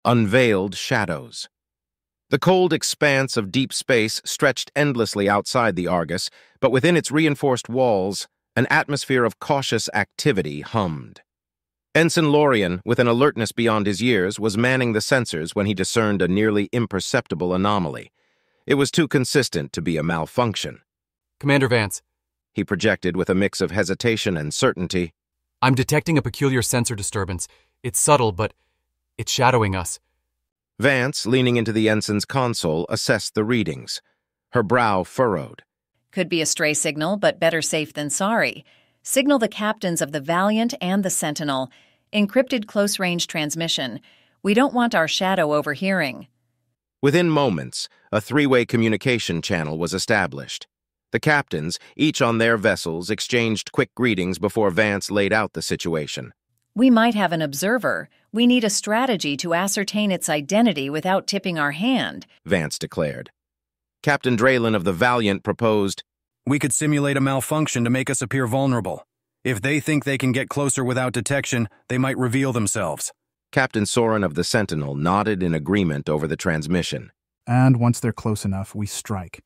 unveiled shadows. The cold expanse of deep space stretched endlessly outside the Argus, but within its reinforced walls, an atmosphere of cautious activity hummed. Ensign Lorien, with an alertness beyond his years, was manning the sensors when he discerned a nearly imperceptible anomaly. It was too consistent to be a malfunction. Commander Vance, He projected with a mix of hesitation and certainty. I'm detecting a peculiar sensor disturbance. It's subtle, but it's shadowing us. Vance, leaning into the ensign's console, assessed the readings. Her brow furrowed. Could be a stray signal, but better safe than sorry. Signal the captains of the Valiant and the Sentinel. Encrypted close-range transmission. We don't want our shadow overhearing. Within moments, a three-way communication channel was established. The captains, each on their vessels, exchanged quick greetings before Vance laid out the situation. We might have an observer. We need a strategy to ascertain its identity without tipping our hand, Vance declared. Captain Draylen of the Valiant proposed, We could simulate a malfunction to make us appear vulnerable. If they think they can get closer without detection, they might reveal themselves. Captain Soren of the Sentinel nodded in agreement over the transmission. And once they're close enough, we strike.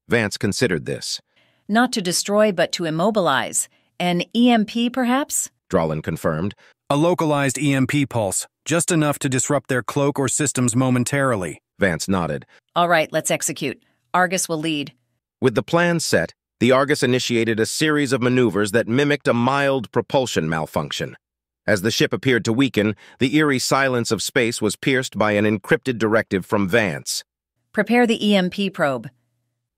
Vance considered this. Not to destroy, but to immobilize. An EMP, perhaps? Draylen confirmed. A localized EMP pulse, just enough to disrupt their cloak or systems momentarily. Vance nodded. All right, let's execute. Argus will lead. With the plan set, the Argus initiated a series of maneuvers that mimicked a mild propulsion malfunction. As the ship appeared to weaken, the eerie silence of space was pierced by an encrypted directive from Vance. Prepare the EMP probe.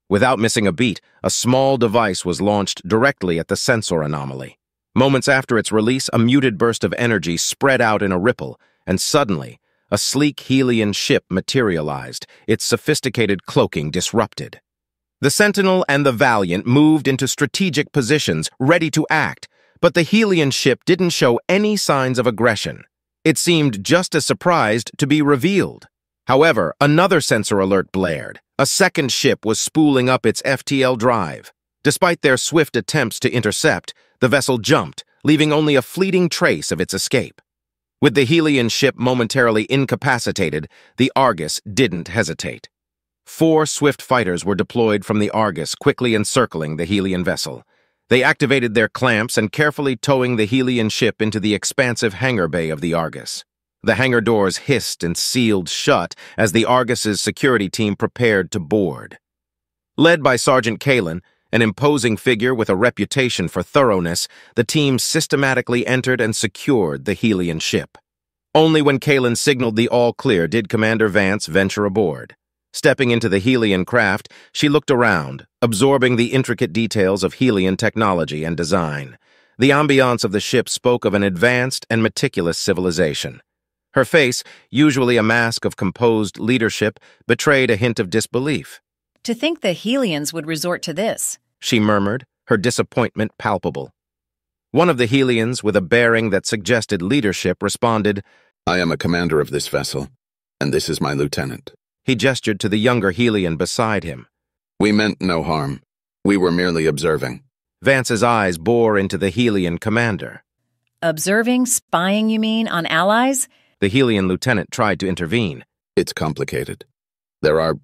Without missing a beat, a small device was launched directly at the sensor anomaly. Moments after its release, a muted burst of energy spread out in a ripple, and suddenly, a sleek Helian ship materialized, its sophisticated cloaking disrupted. The Sentinel and the Valiant moved into strategic positions, ready to act, but the Helian ship didn't show any signs of aggression. It seemed just as surprised to be revealed. However, another sensor alert blared. A second ship was spooling up its FTL drive. Despite their swift attempts to intercept, the vessel jumped, leaving only a fleeting trace of its escape. With the Helian ship momentarily incapacitated, the Argus didn't hesitate. 4 swift fighters were deployed from the Argus, quickly encircling the Helian vessel. They activated their clamps and carefully towing the Helian ship into the expansive hangar bay of the Argus. The hangar doors hissed and sealed shut as the Argus's security team prepared to board. Led by Sergeant Kalen, an imposing figure with a reputation for thoroughness, the team systematically entered and secured the Helian ship. Only when Kalen signaled the all-clear did Commander Vance venture aboard. Stepping into the Helian craft, she looked around, absorbing the intricate details of Helian technology and design. The ambiance of the ship spoke of an advanced and meticulous civilization. Her face, usually a mask of composed leadership, betrayed a hint of disbelief. To think the Helians would resort to this, She murmured, her disappointment palpable. One of the Helians, with a bearing that suggested leadership, responded, I am a commander of this vessel, and this is my lieutenant. He gestured to the younger Helian beside him. We meant no harm. We were merely observing. Vance's eyes bore into the Helian commander. Observing, spying, you mean, on allies? The Helian lieutenant tried to intervene. It's complicated. There are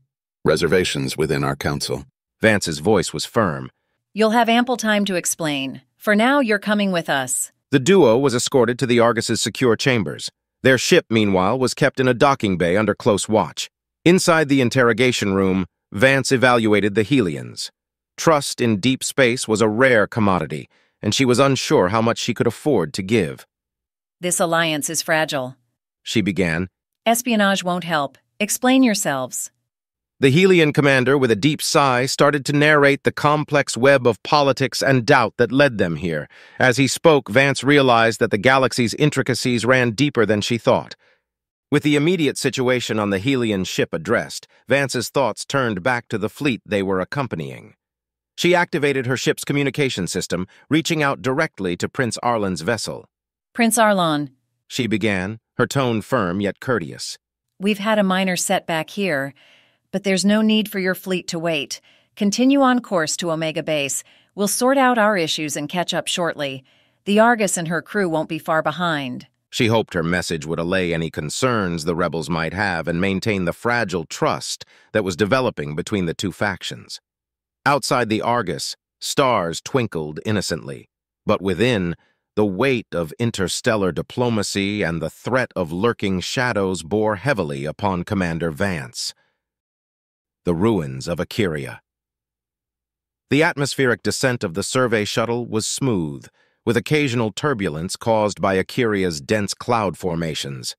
reservations within our council. Vance's voice was firm. You'll have ample time to explain. For now, you're coming with us. The duo was escorted to the Argus's secure chambers. Their ship, meanwhile, was kept in a docking bay under close watch. Inside the interrogation room, Vance evaluated the Helians. Trust in deep space was a rare commodity, and she was unsure how much she could afford to give. This alliance is fragile. She began. Espionage won't help. Explain yourselves. The Helian commander, with a deep sigh, started to narrate the complex web of politics and doubt that led them here. As he spoke, Vance realized that the galaxy's intricacies ran deeper than she thought. With the immediate situation on the Helian ship addressed, Vance's thoughts turned back to the fleet they were accompanying. She activated her ship's communication system, reaching out directly to Prince Arlan's vessel. Prince Arlan, She began, her tone firm yet courteous. we've had a minor setback here, but there's no need for your fleet to wait. Continue on course to Omega Base. We'll sort out our issues and catch up shortly. The Argus and her crew won't be far behind. She hoped her message would allay any concerns the rebels might have and maintain the fragile trust that was developing between the two factions. Outside the Argus, stars twinkled innocently, but within, the weight of interstellar diplomacy and the threat of lurking shadows bore heavily upon Commander Vance. The ruins of Akiria. The atmospheric descent of the survey shuttle was smooth, with occasional turbulence caused by Akiria's dense cloud formations.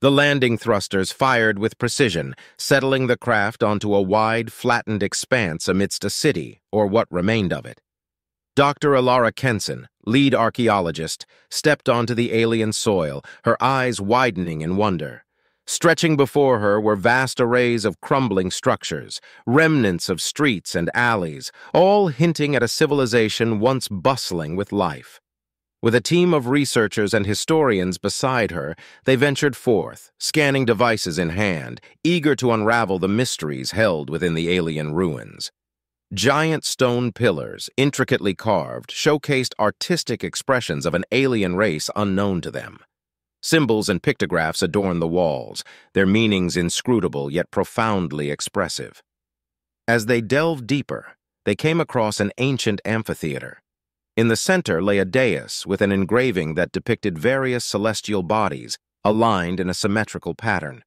The landing thrusters fired with precision, settling the craft onto a wide, flattened expanse amidst a city, or what remained of it. Dr. Alara Kenson, lead archaeologist, stepped onto the alien soil, her eyes widening in wonder. Stretching before her were vast arrays of crumbling structures, remnants of streets and alleys, all hinting at a civilization once bustling with life. With a team of researchers and historians beside her, they ventured forth, scanning devices in hand, eager to unravel the mysteries held within the alien ruins. Giant stone pillars, intricately carved, showcased artistic expressions of an alien race unknown to them. Symbols and pictographs adorned the walls, their meanings inscrutable yet profoundly expressive. As they delved deeper, they came across an ancient amphitheater. In the center lay a dais with an engraving that depicted various celestial bodies, aligned in a symmetrical pattern.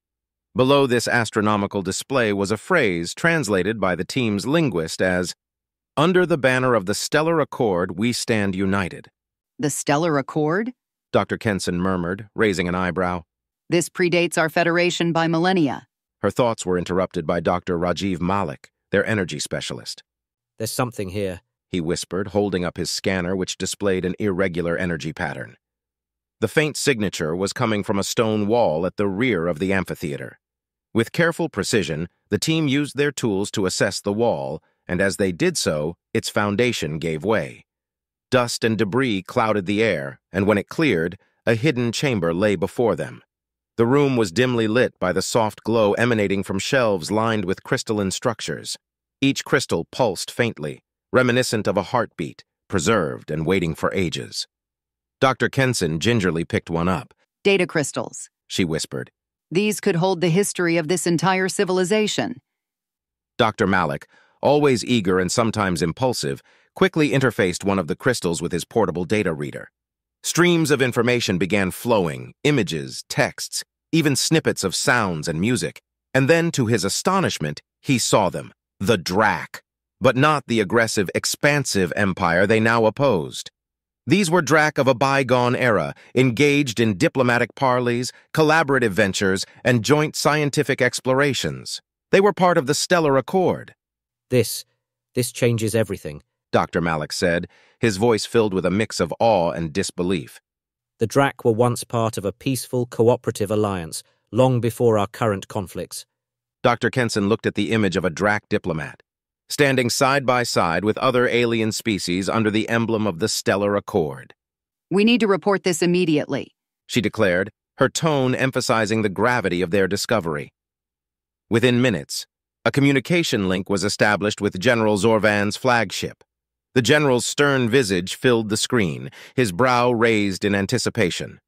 Below this astronomical display was a phrase translated by the team's linguist as, "Under the banner of the Stellar Accord, we stand united." The Stellar Accord? Dr. Kenson murmured, raising an eyebrow. This predates our Federation by millennia. Her thoughts were interrupted by Dr. Rajiv Malik, their energy specialist. There's something here, he whispered, holding up his scanner which displayed an irregular energy pattern. The faint signature was coming from a stone wall at the rear of the amphitheater. With careful precision, the team used their tools to assess the wall, and as they did so, its foundation gave way. Dust and debris clouded the air, and when it cleared, a hidden chamber lay before them. The room was dimly lit by the soft glow emanating from shelves lined with crystalline structures. Each crystal pulsed faintly, reminiscent of a heartbeat, preserved and waiting for ages. Dr. Kenson gingerly picked one up. Data crystals, she whispered. These could hold the history of this entire civilization. Dr. Malik, always eager and sometimes impulsive, quickly interfaced one of the crystals with his portable data reader. Streams of information began flowing, images, texts, even snippets of sounds and music, and then, to his astonishment, he saw them, the Drac, but not the aggressive, expansive empire they now opposed. These were Drac of a bygone era, engaged in diplomatic parleys, collaborative ventures, and joint scientific explorations. They were part of the Stellar Accord. This changes everything, Dr. Malik said, his voice filled with a mix of awe and disbelief. The Drac were once part of a peaceful, cooperative alliance, long before our current conflicts. Dr. Kenson looked at the image of a Drac diplomat, standing side by side with other alien species under the emblem of the Stellar Accord. We need to report this immediately, she declared, her tone emphasizing the gravity of their discovery. Within minutes, a communication link was established with General Zorvan's flagship. The general's stern visage filled the screen, his brow raised in anticipation.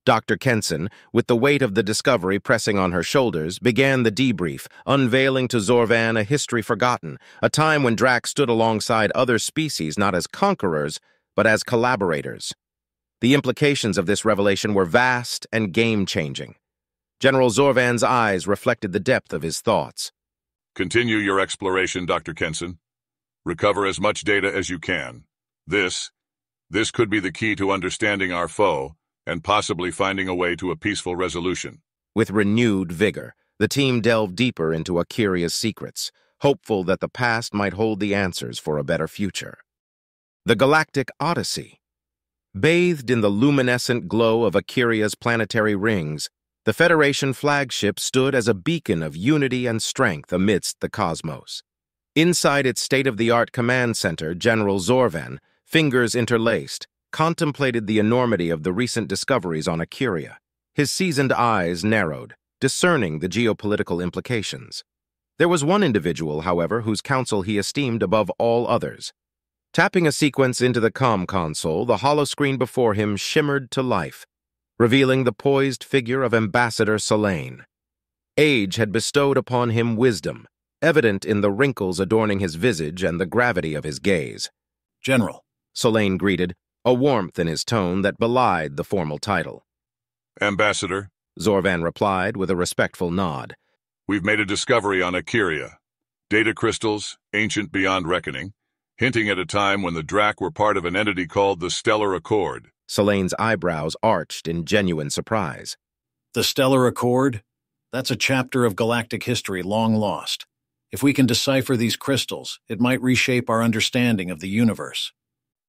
Dr. Kenson, with the weight of the discovery pressing on her shoulders, began the debrief, unveiling to Zorvan a history forgotten, a time when Drac stood alongside other species not as conquerors, but as collaborators. The implications of this revelation were vast and game-changing. General Zorvan's eyes reflected the depth of his thoughts. Continue your exploration, Dr. Kenson. Recover as much data as you can. This could be the key to understanding our foe and possibly finding a way to a peaceful resolution. With renewed vigor, the team delved deeper into Akiria's secrets, hopeful that the past might hold the answers for a better future. The Galactic Odyssey. Bathed in the luminescent glow of Akiria's planetary rings, the Federation flagship stood as a beacon of unity and strength amidst the cosmos. Inside its state-of-the-art command center, General Zorvan, fingers interlaced, contemplated the enormity of the recent discoveries on Akiria. His seasoned eyes narrowed, discerning the geopolitical implications. There was one individual, however, whose counsel he esteemed above all others. Tapping a sequence into the comm console, the holoscreen before him shimmered to life. revealing the poised figure of Ambassador Solane. Age had bestowed upon him wisdom, evident in the wrinkles adorning his visage and the gravity of his gaze. General. Solane greeted, a warmth in his tone that belied the formal title. Ambassador, Zorvan replied with a respectful nod. we've made a discovery on Akiria. Data crystals, ancient beyond reckoning, hinting at a time when the Drac were part of an entity called the Stellar Accord. Solane's eyebrows arched in genuine surprise. The Stellar Accord? That's a chapter of galactic history long lost. If we can decipher these crystals, it might reshape our understanding of the universe.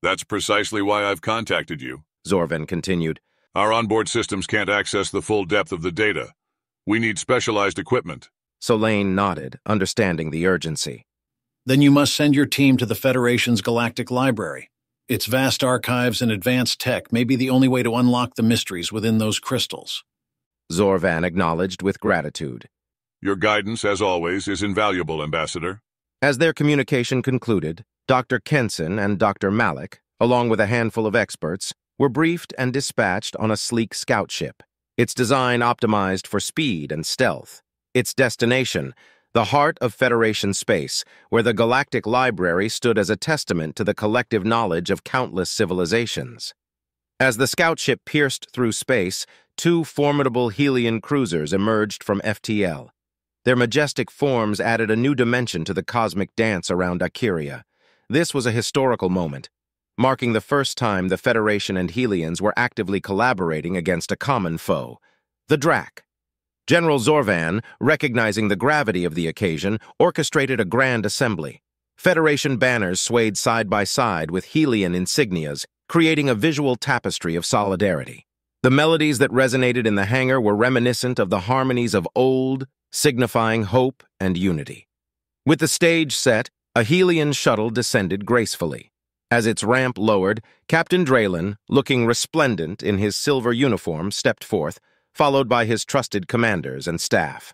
That's precisely why I've contacted you. Zorvan continued. Our onboard systems can't access the full depth of the data. We need specialized equipment. Solane nodded, understanding the urgency. Then you must send your team to the Federation's Galactic Library. Its vast archives and advanced tech may be the only way to unlock the mysteries within those crystals. Zorvan acknowledged with gratitude. Your guidance, as always, is invaluable, Ambassador. As their communication concluded, Dr. Kenson and Dr. Malik, along with a handful of experts, were briefed and dispatched on a sleek scout ship, its design optimized for speed and stealth. Its destination, the heart of Federation space, where the Galactic Library stood as a testament to the collective knowledge of countless civilizations. As the scout ship pierced through space, two formidable Helian cruisers emerged from FTL. Their majestic forms added a new dimension to the cosmic dance around Akiria. This was a historical moment, marking the first time the Federation and Helians were actively collaborating against a common foe, the Drac. General Zorvan, recognizing the gravity of the occasion, orchestrated a grand assembly. Federation banners swayed side by side with Helian insignias, creating a visual tapestry of solidarity. The melodies that resonated in the hangar were reminiscent of the harmonies of old, signifying hope and unity. With the stage set, a Helian shuttle descended gracefully. As its ramp lowered, Captain Draylen, looking resplendent in his silver uniform, stepped forth, followed by his trusted commanders and staff.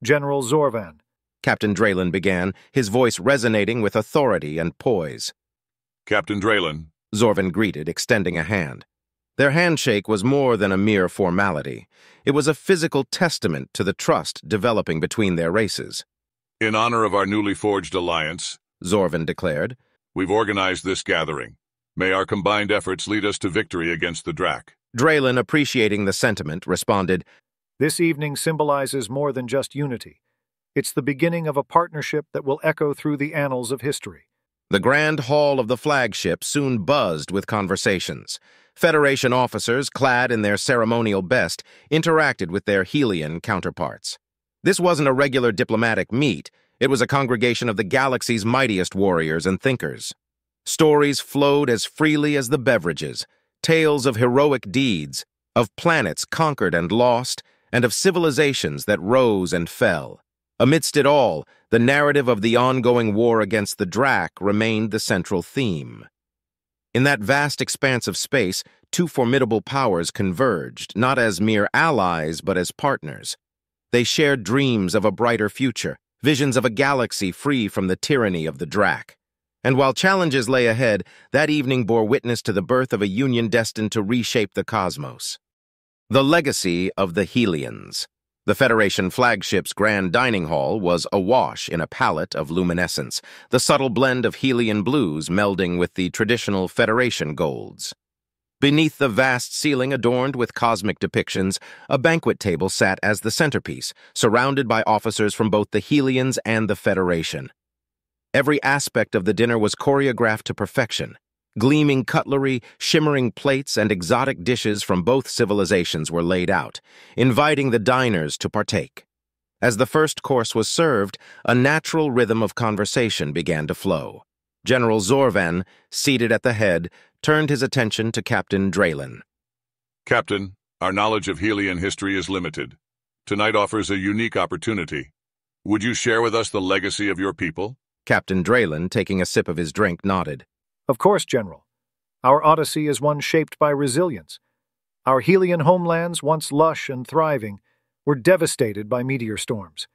General Zorvan, Captain Draylen began, his voice resonating with authority and poise. Captain Draylen, Zorvan greeted, extending a hand. Their handshake was more than a mere formality. It was a physical testament to the trust developing between their races. in honor of our newly forged alliance, Zorvan declared, we've organized this gathering. May our combined efforts lead us to victory against the Drac. Draylen, appreciating the sentiment, responded, this evening symbolizes more than just unity. It's the beginning of a partnership that will echo through the annals of history. The grand hall of the flagship soon buzzed with conversations. Federation officers, clad in their ceremonial best, interacted with their Helian counterparts. This wasn't a regular diplomatic meet. It was a congregation of the galaxy's mightiest warriors and thinkers. Stories flowed as freely as the beverages, tales of heroic deeds, of planets conquered and lost, and of civilizations that rose and fell. Amidst it all, the narrative of the ongoing war against the Drac remained the central theme. In that vast expanse of space, two formidable powers converged, not as mere allies but as partners. They shared dreams of a brighter future, visions of a galaxy free from the tyranny of the Drac. And while challenges lay ahead, that evening bore witness to the birth of a union destined to reshape the cosmos. The legacy of the Helians. The Federation flagship's grand dining hall was awash in a palette of luminescence, the subtle blend of Helian blues melding with the traditional Federation golds. Beneath the vast ceiling adorned with cosmic depictions, a banquet table sat as the centerpiece, surrounded by officers from both the Helians and the Federation. Every aspect of the dinner was choreographed to perfection. Gleaming cutlery, shimmering plates, and exotic dishes from both civilizations were laid out, inviting the diners to partake. As the first course was served, a natural rhythm of conversation began to flow. General Zorvan, seated at the head, turned his attention to Captain Draylen. Captain, our knowledge of Helian history is limited. Tonight offers a unique opportunity. Would you share with us the legacy of your people? Captain Draylen, taking a sip of his drink, nodded. Of course, General. Our odyssey is one shaped by resilience. Our Helian homelands, once lush and thriving, were devastated by meteor storms.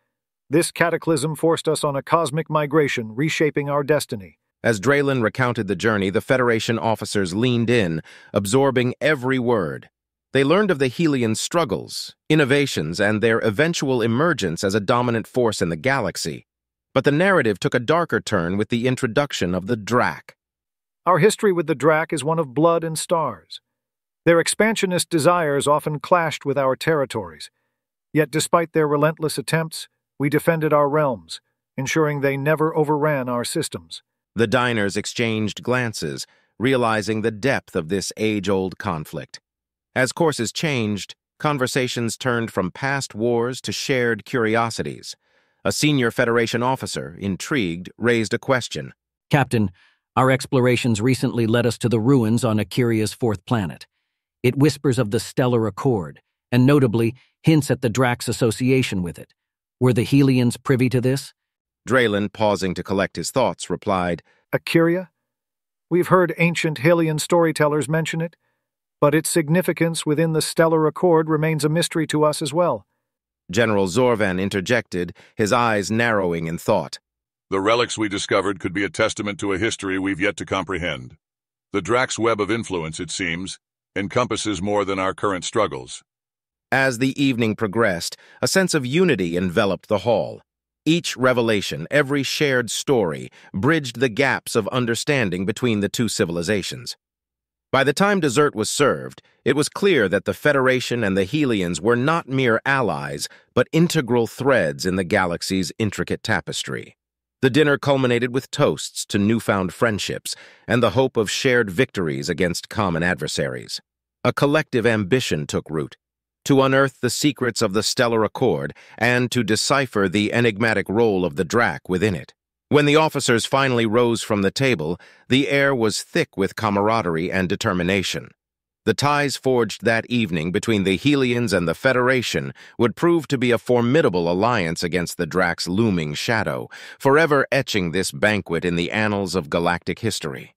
This cataclysm forced us on a cosmic migration, reshaping our destiny. As Draylen recounted the journey, the Federation officers leaned in, absorbing every word. They learned of the Helians' struggles, innovations, and their eventual emergence as a dominant force in the galaxy. But the narrative took a darker turn with the introduction of the Drac. Our history with the Drac is one of blood and stars. Their expansionist desires often clashed with our territories. Yet despite their relentless attempts, we defended our realms, ensuring they never overran our systems. The diners exchanged glances, realizing the depth of this age-old conflict. As courses changed, conversations turned from past wars to shared curiosities. A senior Federation officer, intrigued, raised a question. Captain, our explorations recently led us to the ruins on Akiria's fourth planet. It whispers of the Stellar Accord, and notably hints at the Drac's association with it. Were the Helians privy to this? Draylen, pausing to collect his thoughts, replied, Akiria? We've heard ancient Helian storytellers mention it, but its significance within the Stellar Accord remains a mystery to us as well. General Zorvan interjected, his eyes narrowing in thought. The relics we discovered could be a testament to a history we've yet to comprehend. The Drac's web of influence, it seems, encompasses more than our current struggles. As the evening progressed, a sense of unity enveloped the hall. Each revelation, every shared story, bridged the gaps of understanding between the two civilizations. By the time dessert was served, it was clear that the Federation and the Helians were not mere allies, but integral threads in the galaxy's intricate tapestry. The dinner culminated with toasts to newfound friendships and the hope of shared victories against common adversaries. A collective ambition took root: to unearth the secrets of the Stellar Accord and to decipher the enigmatic role of the Drac within it. When the officers finally rose from the table, the air was thick with camaraderie and determination. The ties forged that evening between the Helians and the Federation would prove to be a formidable alliance against the Drac's looming shadow, forever etching this banquet in the annals of galactic history.